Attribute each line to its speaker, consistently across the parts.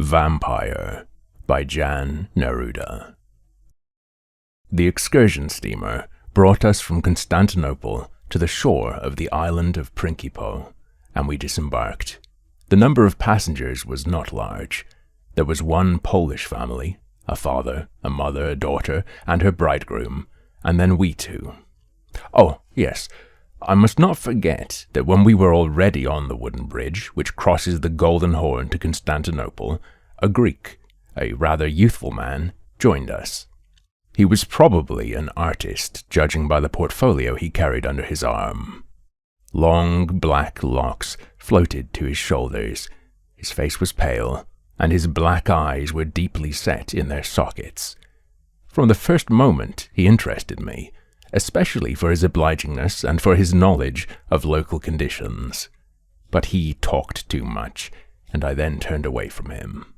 Speaker 1: Vampire by Neruda. The excursion steamer brought us from Constantinople to the shore of the island of Principo, and we disembarked. The number of passengers was not large. There was one Polish family, a father, a mother, a daughter, and her bridegroom, and then we two. Oh, yes, I must not forget that when we were already on the wooden bridge which crosses the Golden Horn to Constantinople, a Greek, a rather youthful man, joined us. He was probably an artist, judging by the portfolio he carried under his arm. Long black locks floated to his shoulders, his face was pale, and his black eyes were deeply set in their sockets. From the first moment he interested me, especially for his obligingness and for his knowledge of local conditions. But he talked too much, and I then turned away from him.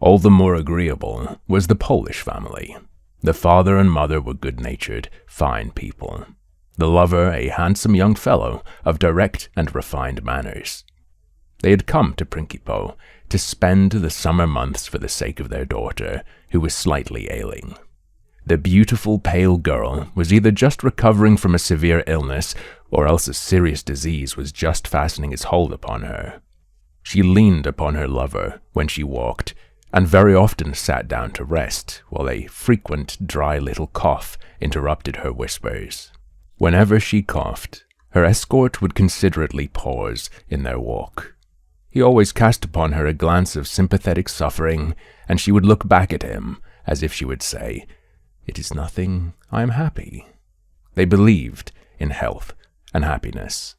Speaker 1: All the more agreeable was the Polish family. The father and mother were good-natured, fine people. The lover a handsome young fellow of direct and refined manners. They had come to Principo to spend the summer months for the sake of their daughter, who was slightly ailing. The beautiful pale girl was either just recovering from a severe illness, or else a serious disease was just fastening its hold upon her. She leaned upon her lover when she walked, and very often sat down to rest, while a frequent dry little cough interrupted her whispers. Whenever she coughed, her escort would considerately pause in their walk. He always cast upon her a glance of sympathetic suffering, and she would look back at him, as if she would say, "It is nothing, I am happy." They believed in health and happiness.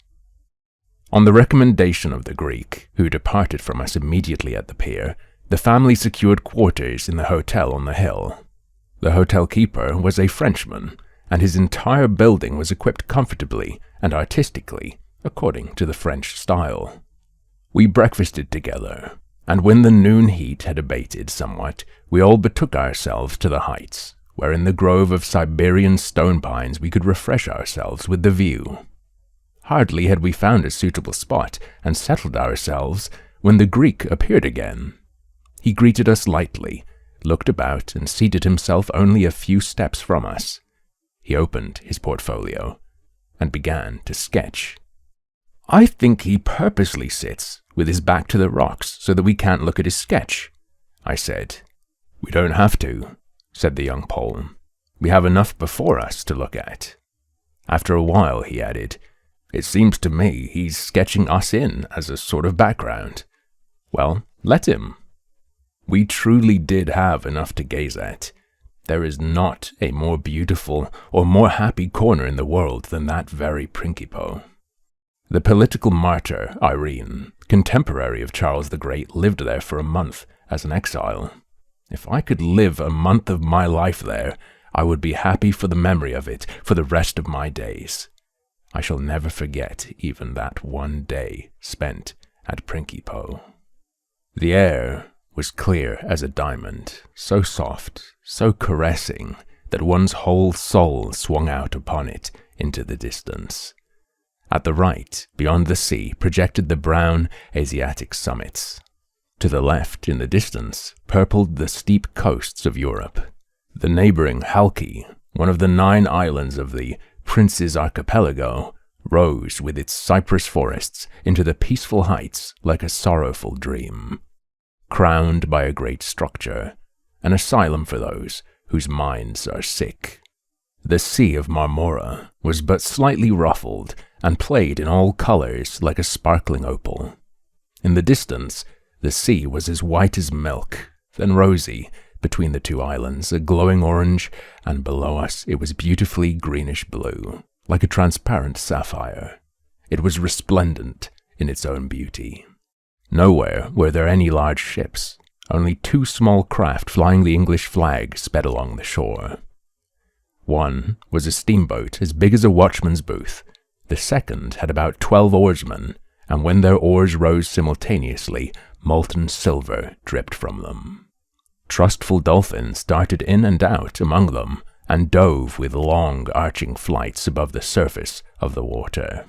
Speaker 1: On the recommendation of the Greek, who departed from us immediately at the pier, the family secured quarters in the hotel on the hill. The hotel keeper was a Frenchman, and his entire building was equipped comfortably and artistically, according to the French style. We breakfasted together, and when the noon heat had abated somewhat, we all betook ourselves to the heights, where in the grove of Siberian stone pines we could refresh ourselves with the view. Hardly had we found a suitable spot and settled ourselves when the Greek appeared again. He greeted us lightly, looked about, and seated himself only a few steps from us. He opened his portfolio and began to sketch. "I think he purposely sits with his back to the rocks so that we can't look at his sketch," I said. "We don't have to," said the young Pole. "We have enough before us to look at." After a while he added, "It seems to me he's sketching us in as a sort of background. Well, let him." We truly did have enough to gaze at. There is not a more beautiful or more happy corner in the world than that very Principo. The political martyr, Irene, contemporary of Charles the Great, lived there for a month as an exile. If I could live a month of my life there, I would be happy for the memory of it for the rest of my days. I shall never forget even that one day spent at Principo. The air was clear as a diamond, so soft, so caressing, that one's whole soul swung out upon it into the distance. At the right, beyond the sea, projected the brown Asiatic summits. To the left, in the distance, purpled the steep coasts of Europe. The neighboring Halki, one of the 9 islands of the Prince's Archipelago, rose with its cypress forests into the peaceful heights like a sorrowful dream. Crowned by a great structure, an asylum for those whose minds are sick. The Sea of Marmora was but slightly ruffled and played in all colors like a sparkling opal. In the distance, the sea was as white as milk, then rosy between the 2 islands, a glowing orange, and below us it was beautifully greenish blue, like a transparent sapphire. It was resplendent in its own beauty. Nowhere were there any large ships. Only 2 small craft flying the English flag sped along the shore. One was a steamboat as big as a watchman's booth. The second had about 12 oarsmen, and when their oars rose simultaneously, molten silver dripped from them. Trustful dolphins darted in and out among them, and dove with long, arching flights above the surface of the water.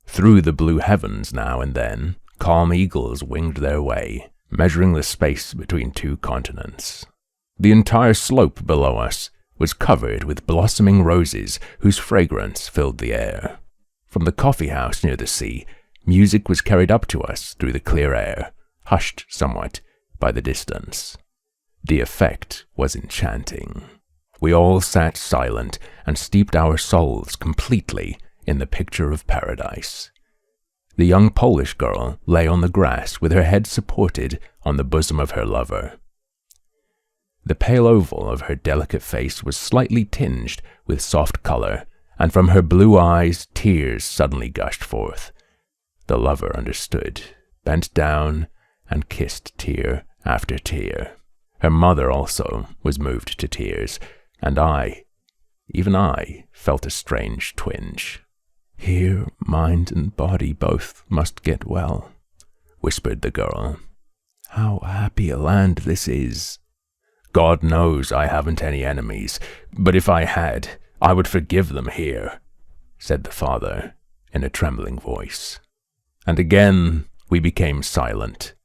Speaker 1: Through the blue heavens now and then, calm eagles winged their way, measuring the space between two continents. The entire slope below us was covered with blossoming roses whose fragrance filled the air. From the coffee house near the sea, music was carried up to us through the clear air, hushed somewhat by the distance. The effect was enchanting. We all sat silent and steeped our souls completely in the picture of paradise. The young Polish girl lay on the grass with her head supported on the bosom of her lover. The pale oval of her delicate face was slightly tinged with soft color, and from her blue eyes tears suddenly gushed forth. The lover understood, bent down, and kissed tear after tear. Her mother also was moved to tears, and even I, felt a strange twinge. "Here, mind and body both must get well," whispered the girl. "How happy a land this is." "God knows I haven't any enemies, but if I had, I would forgive them here," said the father in a trembling voice. And again we became silent.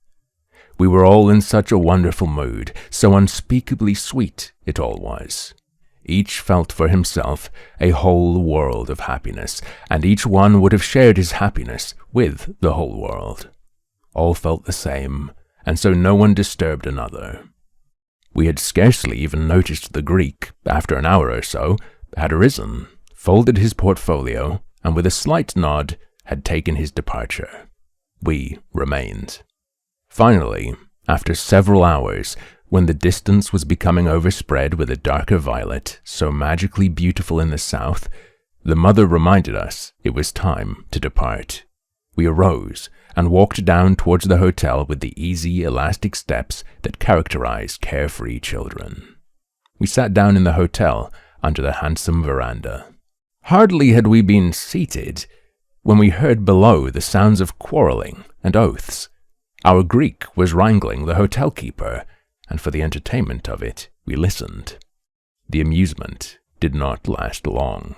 Speaker 1: We were all in such a wonderful mood, so unspeakably sweet it all was. Each felt for himself a whole world of happiness, and each one would have shared his happiness with the whole world. All felt the same, and so no one disturbed another. We had scarcely even noticed the Greek, after an hour or so, had arisen, folded his portfolio, and with a slight nod had taken his departure. We remained. Finally, after several hours, when the distance was becoming overspread with a darker violet, so magically beautiful in the south, the mother reminded us it was time to depart. We arose and walked down towards the hotel with the easy, elastic steps that characterize carefree children. We sat down in the hotel under the handsome veranda. Hardly had we been seated when we heard below the sounds of quarreling and oaths. Our Greek was wrangling the hotel keeper, and for the entertainment of it, we listened. The amusement did not last long.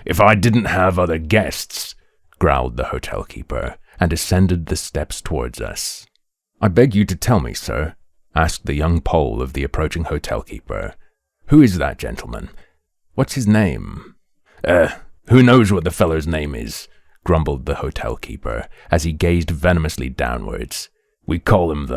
Speaker 1: "If I didn't have other guests," growled the hotel keeper, and ascended the steps towards us. "I beg you to tell me, sir," asked the young Pole of the approaching hotel keeper. "Who is that gentleman? What's his name?" Who knows what the fellow's name is," grumbled the hotel keeper, as he gazed venomously downwards. "We call him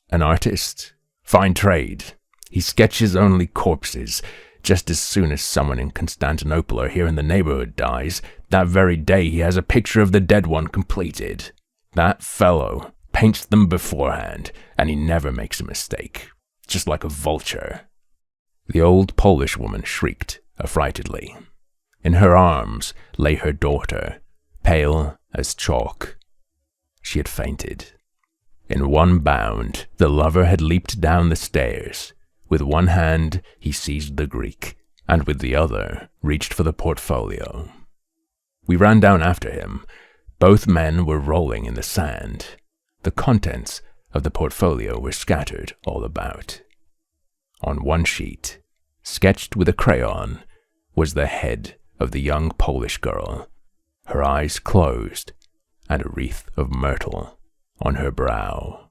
Speaker 1: an artist. Fine trade. He sketches only corpses. Just as soon as someone in Constantinople or here in the neighborhood dies, that very day he has a picture of the dead one completed. That fellow paints them beforehand, and he never makes a mistake. Just like a vulture." The old Polish woman shrieked affrightedly. In her arms lay her daughter, pale as chalk. She had fainted. In one bound, the lover had leaped down the stairs. With one hand, he seized the Greek, and with the other, reached for the portfolio. We ran down after him. Both men were rolling in the sand. The contents of the portfolio were scattered all about. On one sheet, sketched with a crayon, was the head of the young Polish girl, her eyes closed, and a wreath of myrtle on her brow.